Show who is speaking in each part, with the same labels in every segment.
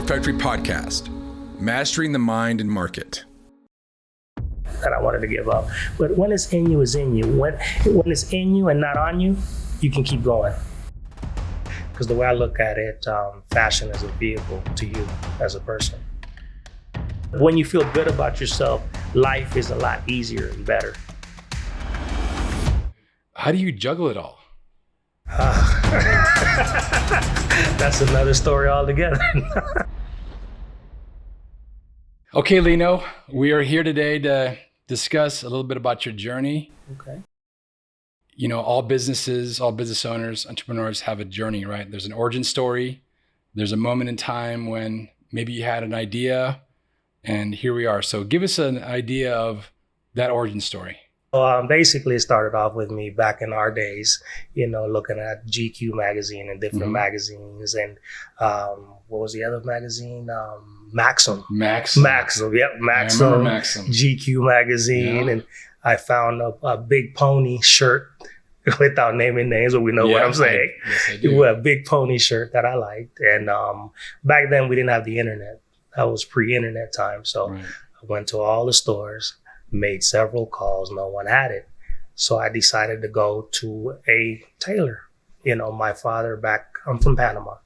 Speaker 1: Profectory podcast, mastering the mind and market.
Speaker 2: That I wanted to give up. But when it's in you, it's in you. When it's in you and not on you, you can keep going. Because the way I look at it, fashion is a vehicle to you as a person. When you feel good about yourself, life is a lot easier and better.
Speaker 1: How do you juggle it all?
Speaker 2: That's another story altogether.
Speaker 1: Okay, Lino, we are here today to discuss a little bit about your journey.
Speaker 2: Okay.
Speaker 1: You know, all businesses, all business owners, entrepreneurs have a journey, right? There's an origin story. There's a moment in time when maybe you had an idea, and here we are. So give us an idea of that origin story.
Speaker 2: Basically, it started off with me back in our days, looking at GQ magazine and different magazines. And what was the other magazine? Maxim.
Speaker 1: Maxim.
Speaker 2: Yep, Maxim.
Speaker 1: I remember Maxim.
Speaker 2: GQ magazine. Yeah. And I found a Big Pony shirt, without naming names, but we know what I'm saying.
Speaker 1: Yes, I do.
Speaker 2: A Big Pony shirt that I liked. And back then, we didn't have the internet. That was pre-internet time. So I went to all the stores, made several calls, no one had it. So I decided to go to a tailor. My father I'm from Panama,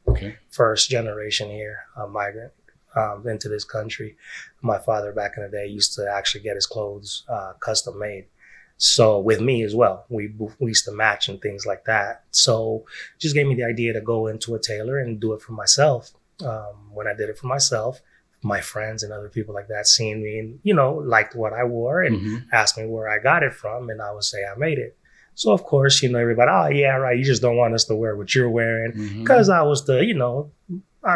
Speaker 2: first generation here, migrant into this country. My father back in the day used to actually get his clothes custom made. So with me as well, we used to match and things like that. So just gave me the idea to go into a tailor and do it for myself. When I did it for myself, my friends and other people like that seeing me and, liked what I wore and asked me where I got it from. And I would say I made it. So of course, everybody, oh yeah, right. You just don't want us to wear what you're wearing. Because I was I don't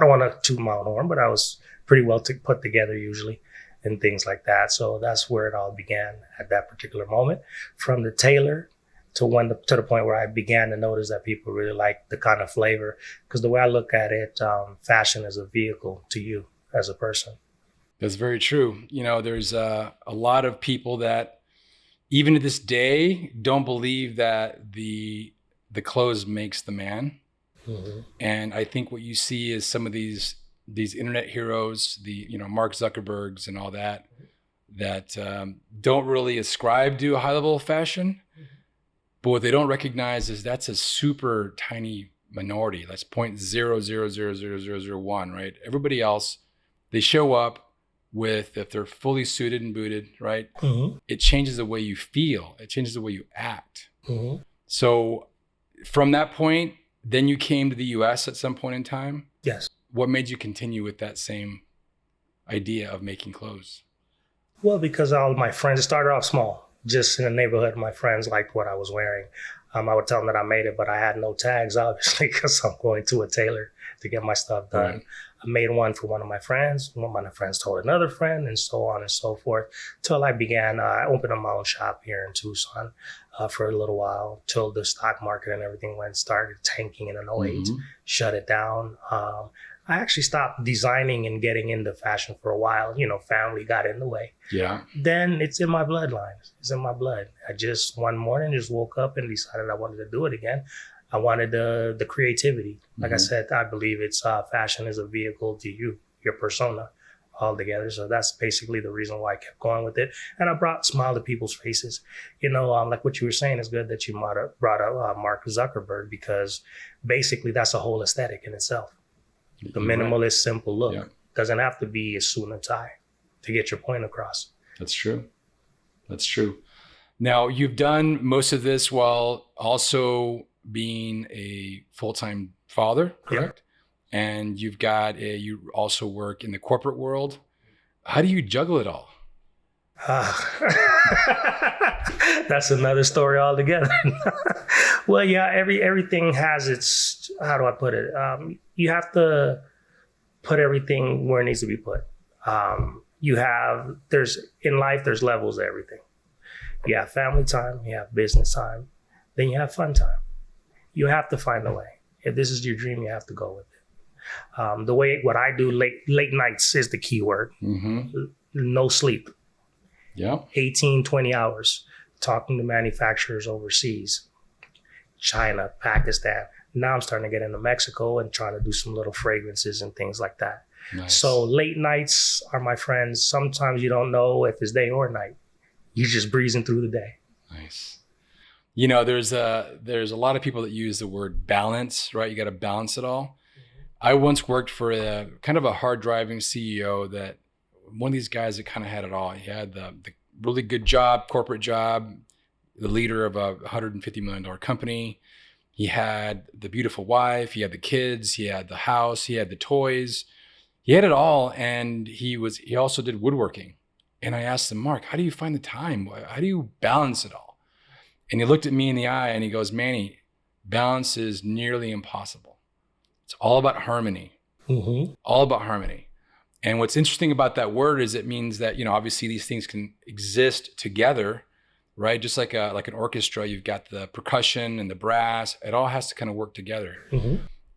Speaker 2: want to toot my own horn, but I was pretty well put together usually and things like that. So that's where it all began at that particular moment, from the tailor to the point where I began to notice that people really like the kind of flavor. Because the way I look at it, fashion is a vehicle to you as a person.
Speaker 1: That's very true. There's a lot of people that even to this day don't believe that the clothes makes the man. And I think what you see is some of these internet heroes, the Mark Zuckerbergs and all that don't really ascribe to a high level of fashion. But what they don't recognize is that's a super tiny minority. That's 0.0000001, right? Everybody else, they show up with, if they're fully suited and booted, right? It changes the way you feel. It changes the way you act. So from that point, then you came to the US at some point in time.
Speaker 2: Yes.
Speaker 1: What made you continue with that same idea of making clothes?
Speaker 2: Well, because all my friends, it started off small, just in the neighborhood. My friends liked what I was wearing. I would tell them that I made it, but I had no tags, obviously, because I'm going to a tailor to get my stuff done. Right. I made one for one of my friends. One of my friends told another friend, and so on and so forth, till I opened up my own shop here in Tucson for a little while, till the stock market and everything started tanking in 2008, shut it down. I actually stopped designing and getting into fashion for a while. Family got in the way.
Speaker 1: Yeah.
Speaker 2: Then it's in my bloodline. It's in my blood. I just one morning just woke up and decided I wanted to do it again. I wanted the creativity. Like I said, I believe it's fashion is a vehicle to you, your persona altogether. So that's basically the reason why I kept going with it. And I brought smile to people's faces. Like what you were saying, is good that you brought up Mark Zuckerberg, because basically that's a whole aesthetic in itself. The minimalist, simple look doesn't have to be a suit and tie to get your point across.
Speaker 1: That's true. Now, you've done most of this while also being a full-time father, correct? Yeah. And you also work in the corporate world. How do you juggle it all?
Speaker 2: That's another story altogether. Well, yeah, everything has its, how do I put it? You have to put everything where it needs to be put. In life, there's levels to everything. You have family time, you have business time, then you have fun time. You have to find a way. If this is your dream, you have to go with it. What I do late nights is the key word. No sleep.
Speaker 1: Yeah.
Speaker 2: 18, 20 hours talking to manufacturers overseas, China, Pakistan. Now I'm starting to get into Mexico and trying to do some little fragrances and things like that.
Speaker 1: Nice.
Speaker 2: So late nights are my friends. Sometimes you don't know if it's day or night. You're just breezing through the day.
Speaker 1: Nice. You know, there's a lot of people that use the word balance, right? You got to balance it all. I once worked for a kind of a hard driving CEO, that one of these guys that kind of had it all. He had the really good job, corporate job, the leader of a $150 million company. He had the beautiful wife, he had the kids, he had the house, he had the toys. He had it all. And he also did woodworking. And I asked him, Mark, how do you find the time? How do you balance it all? And he looked at me in the eye and he goes, Manny, balance is nearly impossible. It's all about harmony, all about harmony. And what's interesting about that word is it means that, you know, obviously these things can exist together, right? Just like an orchestra, you've got the percussion and the brass. It all has to kind of work together.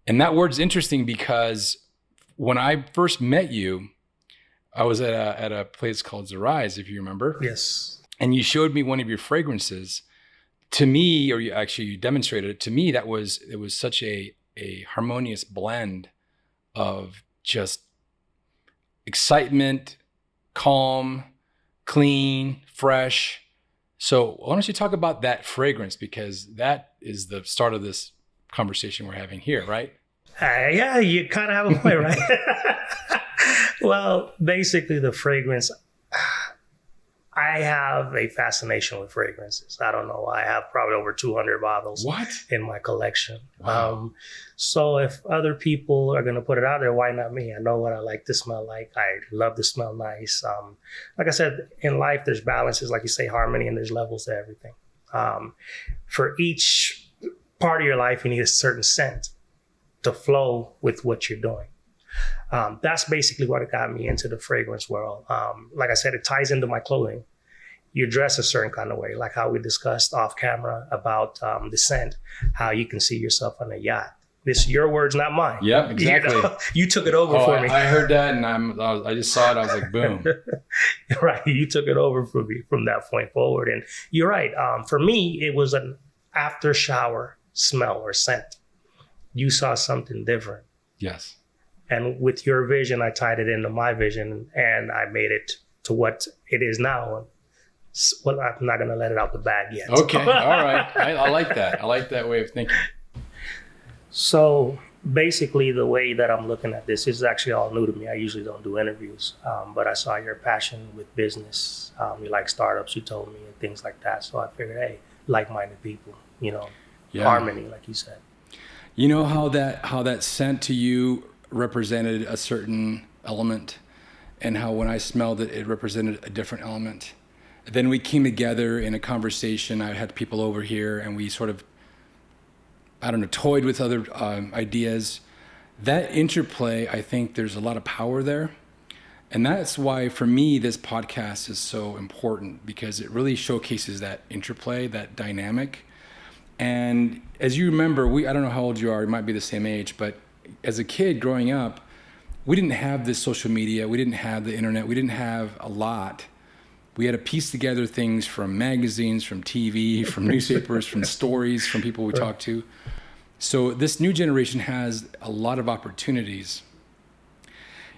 Speaker 1: And that word's interesting because when I first met you, I was at a place called Zerais, if you remember.
Speaker 2: Yes.
Speaker 1: And you showed me one of your fragrances. To me, or you demonstrated it to me, it was such a harmonious blend of just excitement, calm, clean, fresh. So why don't you talk about that fragrance, because that is the start of this conversation we're having here, right?
Speaker 2: Yeah, you kind of have a point, right? Well, basically the fragrance, I have a fascination with fragrances. I don't know why. I have probably over 200 bottles in my collection.
Speaker 1: Wow.
Speaker 2: So if other people are going to put it out there, why not me? I know what I like to smell like. I love to smell nice. Like I said, in life, there's balances, like you say, harmony, and there's levels to everything. For each part of your life, you need a certain scent to flow with what you're doing. That's basically what got me into the fragrance world. Like I said, it ties into my clothing. You dress a certain kind of way, like how we discussed off camera about the scent, how you can see yourself on a yacht. This your words, not mine.
Speaker 1: Yeah, exactly.
Speaker 2: You took it over for me.
Speaker 1: I heard that, and I just saw it. I was like, boom.
Speaker 2: Right, you took it over for me from that point forward. And you're right. For me, it was an after shower smell or scent. You saw something different.
Speaker 1: Yes.
Speaker 2: And with your vision, I tied it into my vision, and I made it to what it is now. Well, I'm not going to let it out the bag yet.
Speaker 1: Okay. All right. I like that. I like that way of thinking.
Speaker 2: So basically, the way that I'm looking at this is actually all new to me. I usually don't do interviews, but I saw your passion with business. You like startups, you told me, and things like that. So I figured, hey, like-minded people, harmony, like you said.
Speaker 1: You know how that scent to you represented a certain element, and how when I smelled it, it represented a different element. Then we came together in a conversation. I had people over here, and we sort of, toyed with other ideas. That interplay, I think there's a lot of power there. And that's why, for me, this podcast is so important, because it really showcases that interplay, that dynamic. And as you remember, I don't know how old you are, you might be the same age, but as a kid growing up, we didn't have this social media, we didn't have the internet, we didn't have a lot. We had to piece together things from magazines, from TV, from newspapers, from stories, from people we talked to. So this new generation has a lot of opportunities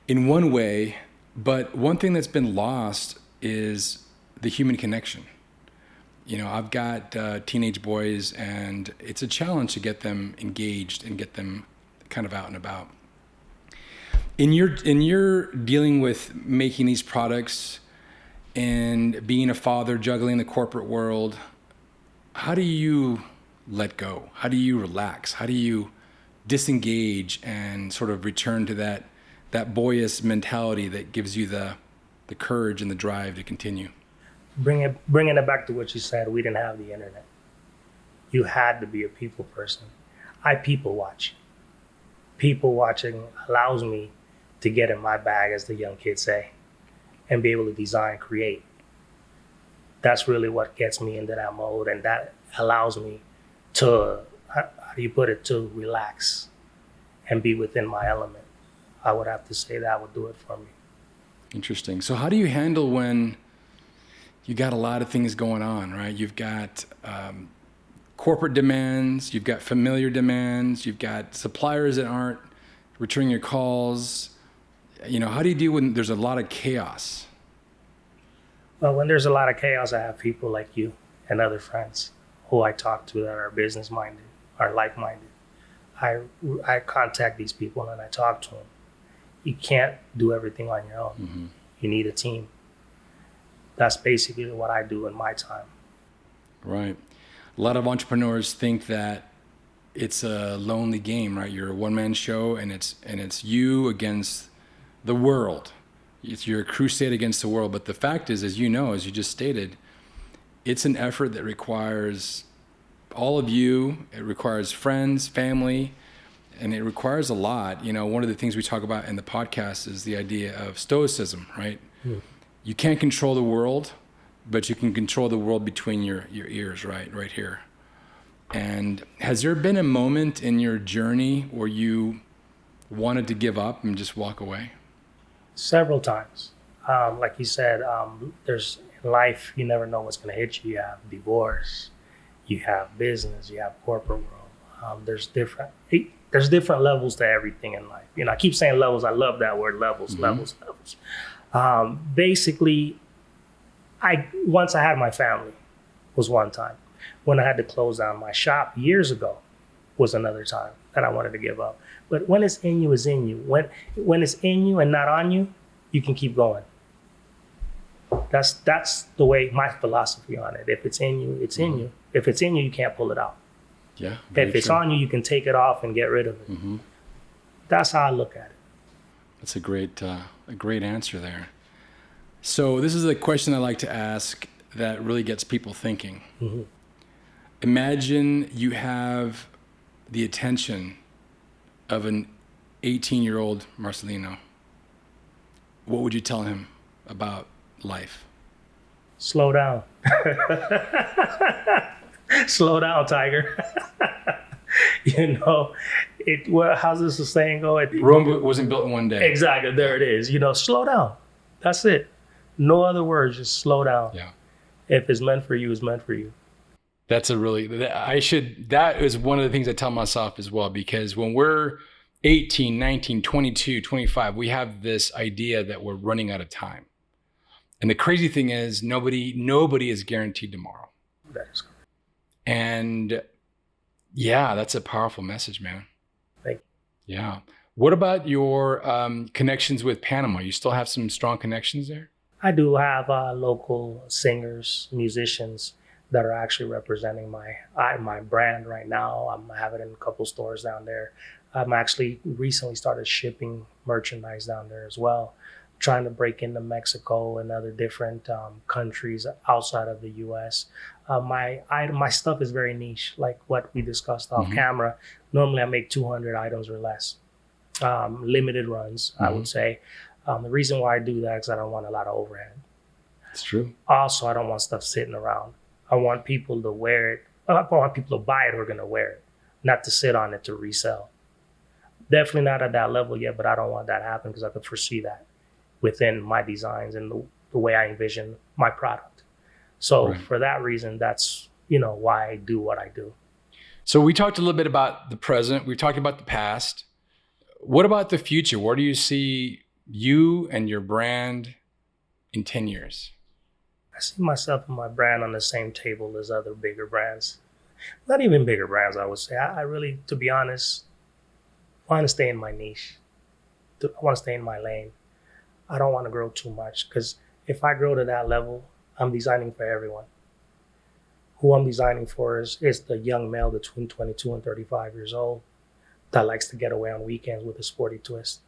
Speaker 1: in one way, but one thing that's been lost is the human connection. I've got teenage boys, and it's a challenge to get them engaged and get them kind of out and about. In your dealing with making these products and being a father, juggling the corporate world, how do you let go? How do you relax? How do you disengage and sort of return to that boyish mentality that gives you the courage and the drive to continue?
Speaker 2: Bringing it back to what you said, we didn't have the internet. You had to be a people person. I people watch. People watching allows me to get in my bag, as the young kids say, and be able to design, create. That's really what gets me into that mode, and that allows me to, how do you put it, to relax and be within my element. I would have to say that would do it for me.
Speaker 1: Interesting. So how do you handle when you got a lot of things going on, right? You've got corporate demands, you've got familiar demands, you've got suppliers that aren't returning your calls. how do you deal when there's a lot of chaos?
Speaker 2: Well, when there's a lot of chaos, I have people like you and other friends who I talk to that are business minded, are like minded. I contact these people and I talk to them. You can't do everything on your own. Mm-hmm. You need a team. That's basically what I do in my time.
Speaker 1: Right. A lot of entrepreneurs think that it's a lonely game, right? You're a one-man show, and it's you against the world. You're a crusade against the world. But the fact is, as you know, as you just stated, it's an effort that requires all of you. It requires friends, family, and it requires a lot. One of the things we talk about in the podcast is the idea of stoicism, right? You can't control the world, but you can control the world between your ears, right here. And has there been a moment in your journey where you wanted to give up and just walk away?
Speaker 2: Several times. Like you said, there's in life, you never know what's going to hit you. You have divorce, you have business, you have corporate world. There's different levels to everything in life. I keep saying levels. I love that word, levels, levels. Basically, once I had my family was one time. When I had to close down my shop years ago was another time that I wanted to give up. But when it's in you, it's in you. When it's in you and not on you, you can keep going. That's the way, my philosophy on it. If it's in you, it's in you. If it's in you, you can't pull it out.
Speaker 1: Yeah.
Speaker 2: If it's on you, you can take it off and get rid of it. Mm-hmm. That's how I look at it.
Speaker 1: That's a great answer there. So this is a question I like to ask that really gets people thinking. Mm-hmm. Imagine you have the attention of an 18-year-old Marcelino. What would you tell him about life?
Speaker 2: Slow down. Slow down, Tiger. How's this the saying go?
Speaker 1: Rome wasn't built in one day.
Speaker 2: Exactly. There it is. Slow down. That's it. No other words. Just slow down.
Speaker 1: Yeah.
Speaker 2: If it's meant for you, it's meant for you.
Speaker 1: That is one of the things I tell myself as well, because when we're 18, 19, 22, 25, we have this idea that we're running out of time. And the crazy thing is nobody is guaranteed tomorrow.
Speaker 2: That is correct.
Speaker 1: And yeah, that's a powerful message, man.
Speaker 2: Thank you.
Speaker 1: Yeah. What about your connections with Panama? You still have some strong connections there?
Speaker 2: I do have local singers, musicians that are actually representing my brand right now. I have it in a couple stores down there. I'm actually recently started shipping merchandise down there as well, trying to break into Mexico and other different countries outside of the U.S. My stuff is very niche, like what we discussed off camera. Normally I make 200 items or less, limited runs, I would say. The reason why I do that is I don't want a lot of overhead.
Speaker 1: It's true.
Speaker 2: Also, I don't want stuff sitting around. I want people to wear it. I want people to buy it who are going to wear it, not to sit on it to resell. Definitely not at that level yet, but I don't want that to happen because I can foresee that within my designs and the way I envision my product. So for that reason, that's, why I do what I do.
Speaker 1: So we talked a little bit about the present. We talked about the past. What about the future? Where do you see you and your brand in 10 years?
Speaker 2: I see myself and my brand on the same table as other bigger brands. Not even bigger brands, I would say. I really, to be honest, want to stay in my niche. I want to stay in my lane. I don't want to grow too much because if I grow to that level, I'm designing for everyone. Who I'm designing for is the young male between 22 and 35 years old that likes to get away on weekends with a sporty twist,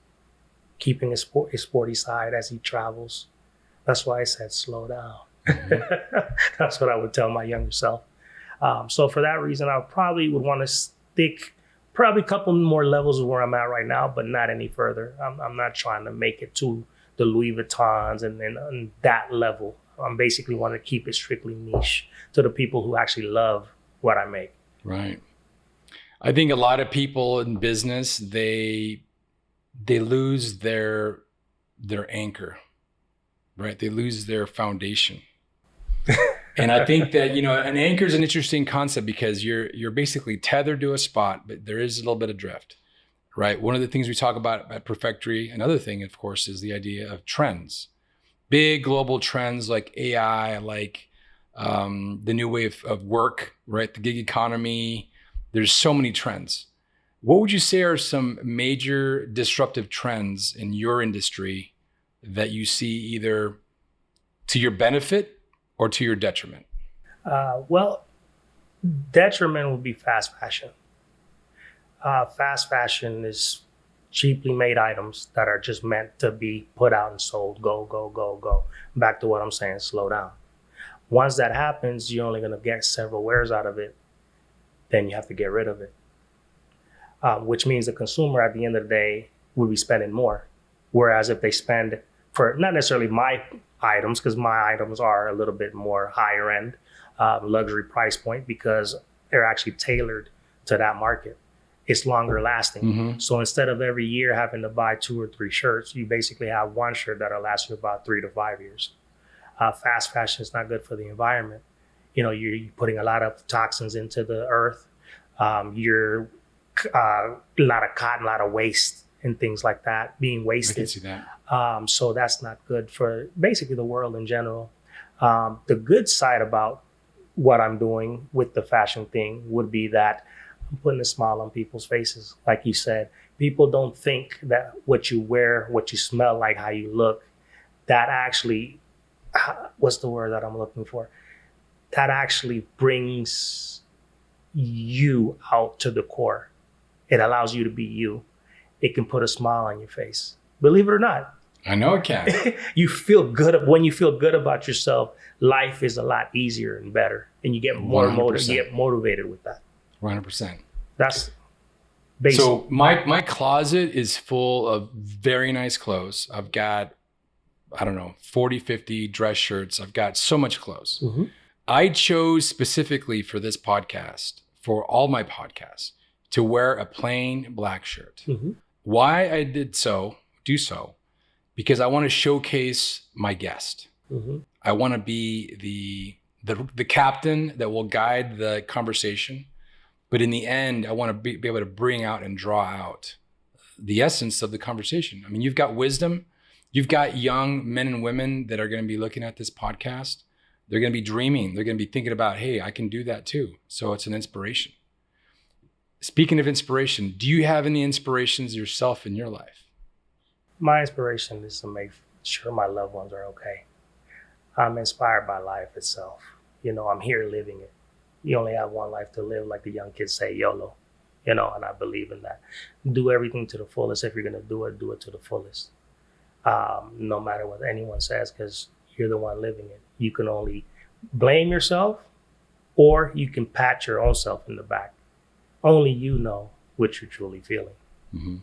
Speaker 2: keeping his sporty side as he travels. That's why I said slow down. That's what I would tell my younger self. So for that reason, I probably would want to stick probably a couple more levels of where I'm at right now, but not any further. I'm not trying to make it to the Louis Vuittons and that level. I'm basically want to keep it strictly niche to the people who actually love what I make.
Speaker 1: Right. I think a lot of people in business, they lose their anchor, right? They lose their foundation. And I think that, an anchor is an interesting concept because you're basically tethered to a spot, but there is a little bit of drift, right? One of the things we talk about at Profectory, another thing, of course, is the idea of trends. Big global trends like AI, like the new way of work, right? The gig economy. There's so many trends. What would you say are some major disruptive trends in your industry that you see either to your benefit or to your detriment?
Speaker 2: Well, detriment would be fast fashion. Fast fashion is cheaply made items that are just meant to be put out and sold. Go, go, go, go. Back to what I'm saying, slow down. Once that happens, you're only going to get several wears out of it. Then you have to get rid of it, which means the consumer at the end of the day will be spending more. Whereas if they spend for not necessarily my items, because my items are a little bit more higher end, luxury price point, because they're actually tailored to that market. It's longer lasting.
Speaker 1: Mm-hmm.
Speaker 2: So instead of every year having to buy 2 or 3 shirts, you basically have one shirt that'll last you about 3 to 5 years. Fast fashion is not good for the environment. You're putting a lot of toxins into the earth. You're a lot of cotton, a lot of waste and things like that being wasted.
Speaker 1: I can see that.
Speaker 2: So that's not good for basically the world in general. The good side about what I'm doing with the fashion thing would be that I'm putting a smile on people's faces. Like you said, people don't think that what you wear, what you smell like, how you look, that actually, what's the word that I'm looking for? That actually brings you out to the core. It allows you to be you. It can put a smile on your face. Believe it or not.
Speaker 1: I know it can.
Speaker 2: You feel good. When you feel good about yourself, life is a lot easier and better. And you get more motivated. You get motivated with that.
Speaker 1: 100%.
Speaker 2: That's basic.
Speaker 1: So my closet is full of very nice clothes. I've got, 40, 50 dress shirts. I've got so much clothes.
Speaker 2: Mm-hmm.
Speaker 1: I chose specifically for this podcast, for all my podcasts, to wear a plain black shirt.
Speaker 2: Mm-hmm.
Speaker 1: Why I do so, because I want to showcase my guest.
Speaker 2: Mm-hmm.
Speaker 1: I want to be the captain that will guide the conversation. But in the end, I want to be able to bring out and draw out the essence of the conversation. I mean, you've got wisdom. You've got young men and women that are going to be looking at this podcast. They're going to be dreaming. They're going to be thinking about, hey, I can do that too. So it's an inspiration. Speaking of inspiration, do you have any inspirations yourself in your life?
Speaker 2: My inspiration is to make sure my loved ones are okay. I'm inspired by life itself. I'm here living it. You only have one life to live, like the young kids say, YOLO. And I believe in that. Do everything to the fullest. If you're going to do it to the fullest. No matter what anyone says, because you're the one living it. You can only blame yourself, or you can pat your own self in the back. Only you know what you're truly feeling.
Speaker 1: Mm-hmm.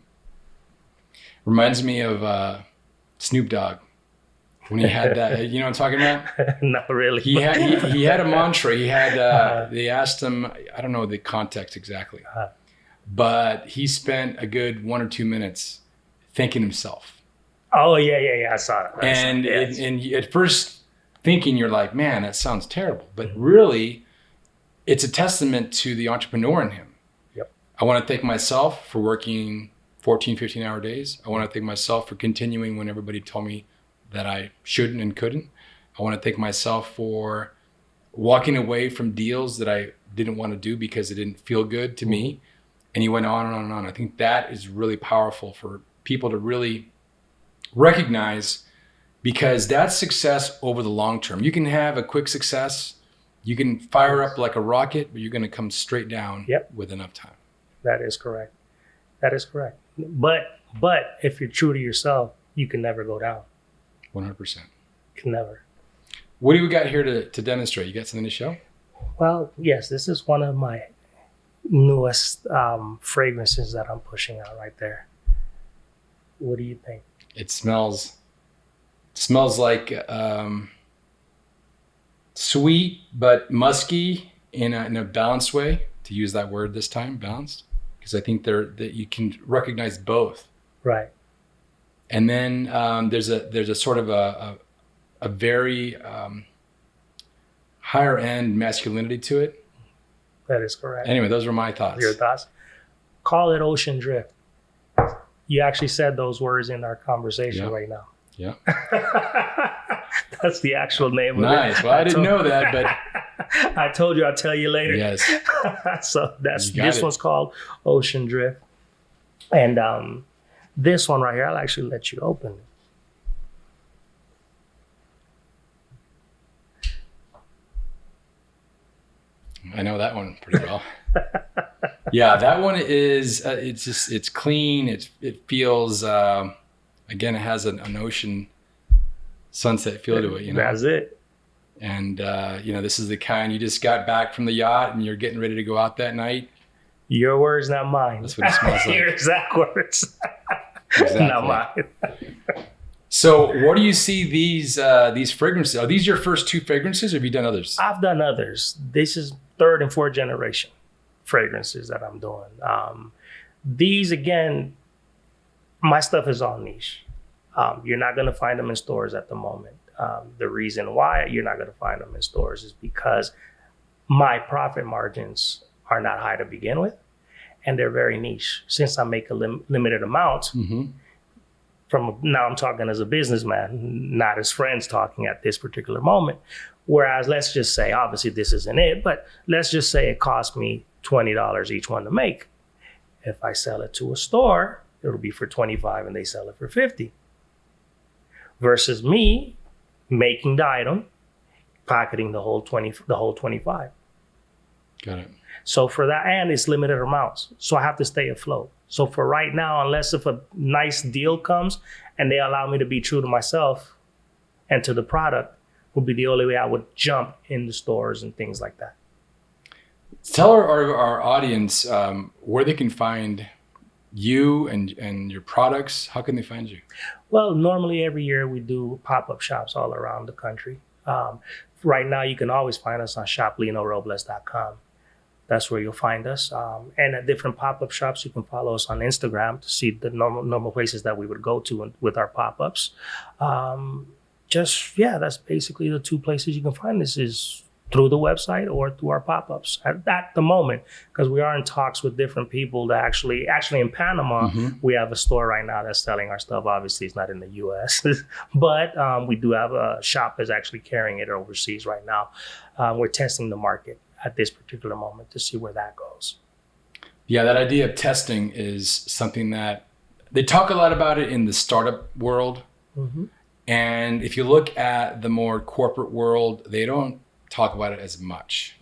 Speaker 1: Reminds me of Snoop Dogg. When he had that, you know what I'm talking about?
Speaker 2: Not really.
Speaker 1: He had a mantra. He had, they asked him, I don't know the context exactly, but he spent a good 1 or 2 minutes thanking himself.
Speaker 2: Oh, yeah. I saw it.
Speaker 1: And at first thinking, you're like, man, that sounds terrible. But really, it's a testament to the entrepreneur in him.
Speaker 2: Yep.
Speaker 1: I want to thank myself for working 14, 15-hour days. I want to thank myself for continuing when everybody told me that I shouldn't and couldn't. I want to thank myself for walking away from deals that I didn't want to do because it didn't feel good to me. And he went on and on and on. I think that is really powerful for people to really recognize, because that's success over the long term. You can have a quick success. You can fire up like a rocket, but you're going to come straight down with enough time.
Speaker 2: That is correct. But if you're true to yourself, you can never go down.
Speaker 1: 100%.
Speaker 2: Can never.
Speaker 1: What do we got here to demonstrate? You got something to show?
Speaker 2: Well, yes, this is one of my newest fragrances that I'm pushing out right there. What do you think?
Speaker 1: It smells like sweet but musky in a balanced way, to use that word this time, balanced, because I think that you can recognize both.
Speaker 2: Right.
Speaker 1: And then there's a sort of a very higher end masculinity to it.
Speaker 2: That is correct.
Speaker 1: Anyway, those were my thoughts.
Speaker 2: Your thoughts? Call it ocean drift. You actually said those words in our conversation right now.
Speaker 1: Yeah.
Speaker 2: That's the actual name of it.
Speaker 1: Nice. Well, I didn't know that, but
Speaker 2: I told you I'll tell you later.
Speaker 1: yes.
Speaker 2: So this one's called Ocean Drift. And this one right here, I'll actually let you open it.
Speaker 1: I know that one pretty well. Yeah, that one is, it's clean. It feels, again, it has an ocean sunset feel to it, you know?
Speaker 2: That's it.
Speaker 1: And, this is the kind, you just got back from the yacht and you're getting ready to go out that night.
Speaker 2: Your words, not mine.
Speaker 1: That's what it smells like.
Speaker 2: Your exact words.
Speaker 1: Exactly.
Speaker 2: Not mine.
Speaker 1: So what do you see these fragrances? Are these your first 2 fragrances or have you done others?
Speaker 2: I've done others. This is 3rd and 4th generation fragrances that I'm doing. These, again, my stuff is all niche. You're not going to find them in stores at the moment. The reason why you're not going to find them in stores is because my profit margins are not high to begin with, and they're very niche. Since I make a limited amount, now I'm talking as a businessman, not as friends talking at this particular moment. Whereas let's just say, obviously this isn't it, but let's just say it cost me $20 each one to make. If I sell it to a store, it'll be for $25 and they sell it for $50. Versus me making the item, pocketing the whole 25.
Speaker 1: Got it.
Speaker 2: So for that, and it's limited amounts. So I have to stay afloat. So for right now, unless if a nice deal comes and they allow me to be true to myself and to the product, would be the only way I would jump in the stores and things like that.
Speaker 1: Tell our audience where they can find you and your products. How can they find you?
Speaker 2: Well, normally every year we do pop-up shops all around the country. Right now, you can always find us on shoplinoRobles.com. That's where you'll find us. And at different pop-up shops, you can follow us on Instagram to see the normal places that we would go to with our pop-ups. That's basically the 2 places you can find this is through the website or through our pop-ups at the moment, because we are in talks with different people that actually in Panama, we have a store right now that's selling our stuff. Obviously, it's not in the US, but we do have a shop that's actually carrying it overseas right now. We're testing the market at this particular moment to see where that goes.
Speaker 1: Yeah, that idea of testing is something that they talk a lot about it in the startup world. And if you look at the more corporate world, they don't talk about it as much.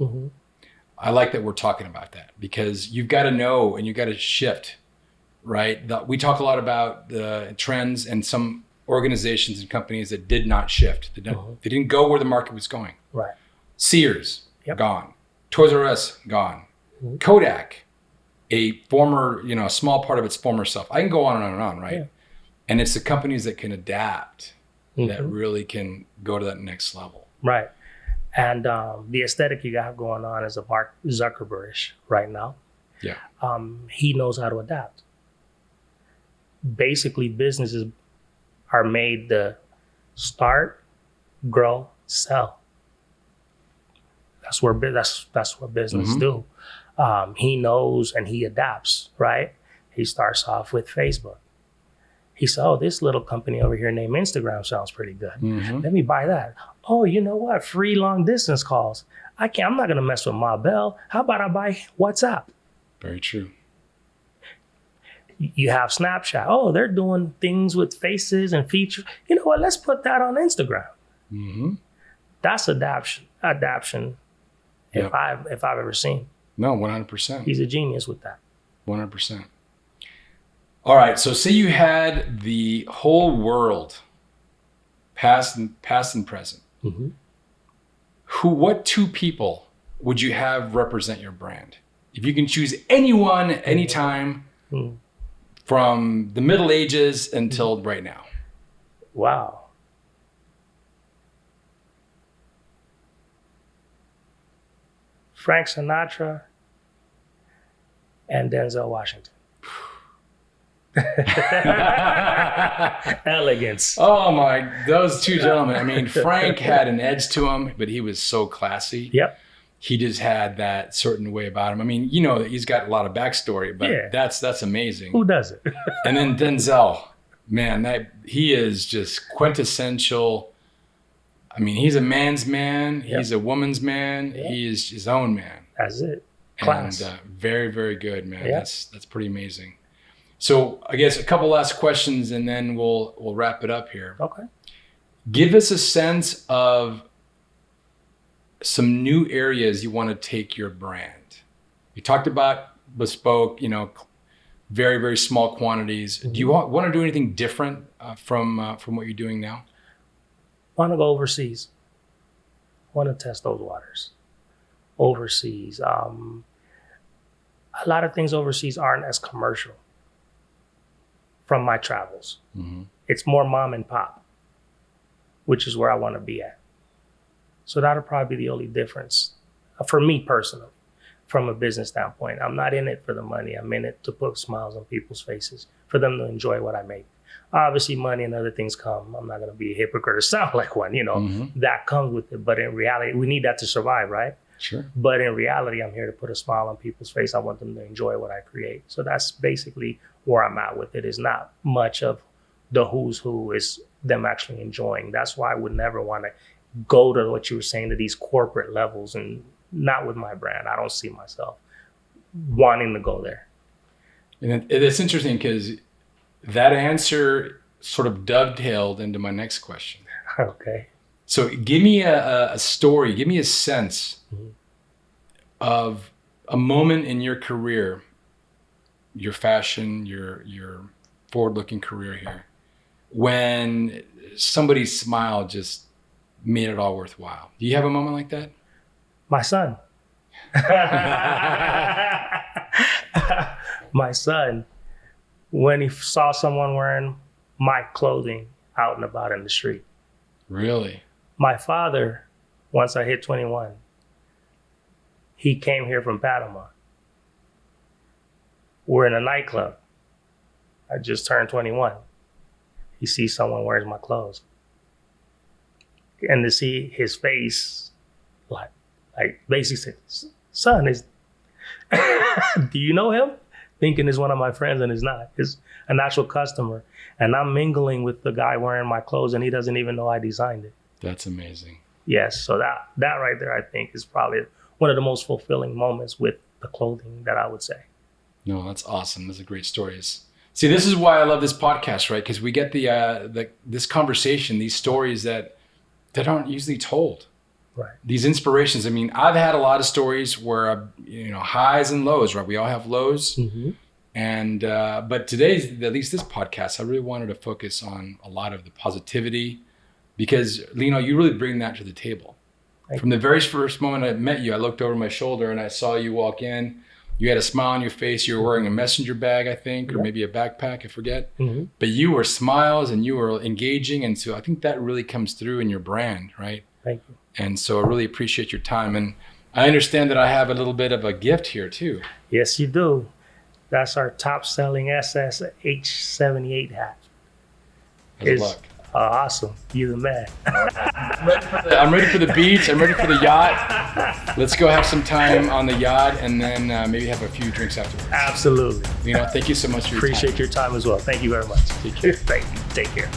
Speaker 1: I like that we're talking about that because you've got to know and you've got to shift, right? We talk a lot about the trends and some organizations and companies that did not shift. They didn't go where the market was going.
Speaker 2: Right.
Speaker 1: Sears, gone. Toys R Us, gone. Kodak, a former, a small part of its former self. I can go on and on and on, right? Yeah. And it's the companies that can adapt that really can go to that next level.
Speaker 2: Right. And the aesthetic you have going on is a Mark Zuckerberg-ish right now.
Speaker 1: Yeah.
Speaker 2: He knows how to adapt. Basically, businesses are made to start, grow, sell. That's what business do. He knows and he adapts, right? He starts off with Facebook. He said, oh, this little company over here named Instagram sounds pretty good. Let me buy that. Oh, you know what? Free long distance calls. I'm not going to mess with Ma Bell. How about I buy WhatsApp?
Speaker 1: Very true.
Speaker 2: You have Snapchat. Oh, they're doing things with faces and features. You know what? Let's put that on Instagram. That's adaption. If I've ever seen.
Speaker 1: No, 100%.
Speaker 2: He's a genius with that.
Speaker 1: 100%. All right. So say you had the whole world, past and present. What 2 people would you have represent your brand? If you can choose anyone, anytime, from the Middle Ages until right now.
Speaker 2: Wow. Frank Sinatra and Denzel Washington. Elegance.
Speaker 1: Oh my, those 2 gentlemen. I mean, Frank had an edge to him, but he was so classy.
Speaker 2: Yep.
Speaker 1: he just had that certain way about him. I mean, you know, he's got a lot of backstory, but that's amazing.
Speaker 2: Who doesn't?
Speaker 1: And then Denzel, man, he is just quintessential. I mean, he's a man's man. Yep. He's a woman's man. Yep. He is his own man.
Speaker 2: That's it. Class.
Speaker 1: And very, very good, man.
Speaker 2: Yep.
Speaker 1: That's pretty amazing. So I guess a couple last questions, and then we'll wrap it up here.
Speaker 2: Okay.
Speaker 1: Give us a sense of some new areas you want to take your brand. You talked about bespoke, you know, very, very small quantities. Mm-hmm. Do you want to do anything different from what you're doing now?
Speaker 2: Want to go overseas. Want to test those waters. Overseas. A lot of things overseas aren't as commercial from my travels. Mm-hmm. It's more mom and pop, which is where I want to be at. So that'll probably be the only difference for me personally, from a business standpoint. I'm not in it for the money. I'm in it to put smiles on people's faces, for them to enjoy what I make. Obviously, money and other things come. I'm not going to be a hypocrite or sound like one, you know, mm-hmm. That comes with it. But in reality, we need that to survive, right?
Speaker 1: Sure.
Speaker 2: But in reality, I'm here to put a smile on people's face. I want them to enjoy what I create. So that's basically where I'm at with it. It's not much of the who's who, is them actually enjoying. That's why I would never want to go to what you were saying, to these corporate levels, and not with my brand. I don't see myself wanting to go there.
Speaker 1: And it's interesting because that answer sort of dovetailed into my next question.
Speaker 2: Okay.
Speaker 1: So give me a story, give me a sense mm-hmm. of a moment in your career, your fashion, your forward-looking career here, when somebody's smile just made it all worthwhile. Do you have a moment like that?
Speaker 2: My son. My son, when he saw someone wearing my clothing out and about in the street.
Speaker 1: Really?
Speaker 2: My father, once I hit 21, he came here from Panama. We're in a nightclub. I just turned 21. He sees someone wearing my clothes. And to see his face, like basically said, son, do you know him? Thinking is one of my friends, and it's not. It's an actual customer. And I'm mingling with the guy wearing my clothes, and he doesn't even know I designed it.
Speaker 1: That's amazing.
Speaker 2: Yes, so that right there, I think, is probably one of the most fulfilling moments with the clothing that I would say.
Speaker 1: No, that's awesome. Those are great stories. See, this is why I love this podcast, right? Because we get this conversation, these stories that aren't usually told.
Speaker 2: Right.
Speaker 1: These inspirations. I mean, I've had a lot of stories where, highs and lows, right? We all have lows. Mm-hmm. And, but today's, at least this podcast, I really wanted to focus on a lot of the positivity, because Lino, you really bring that to the table. From the very first moment I met you, I looked over my shoulder and I saw you walk in. You had a smile on your face. You were wearing a messenger bag, I think, or maybe a backpack, I forget. Mm-hmm. But you were smiles and you were engaging. And so I think that really comes through in your brand, right?
Speaker 2: Thank you.
Speaker 1: And so I really appreciate your time. And I understand that I have a little bit of a gift here too.
Speaker 2: Yes, you do. That's our top selling SSH78 hat.
Speaker 1: Good luck.
Speaker 2: Awesome. You're the man.
Speaker 1: I'm ready for the beach. I'm ready for the yacht. Let's go have some time on the yacht, and then maybe have a few drinks afterwards.
Speaker 2: Absolutely.
Speaker 1: Thank you so much for your time.
Speaker 2: Appreciate your time as well. Thank you very much.
Speaker 1: Take care.
Speaker 2: Thank you. Take care.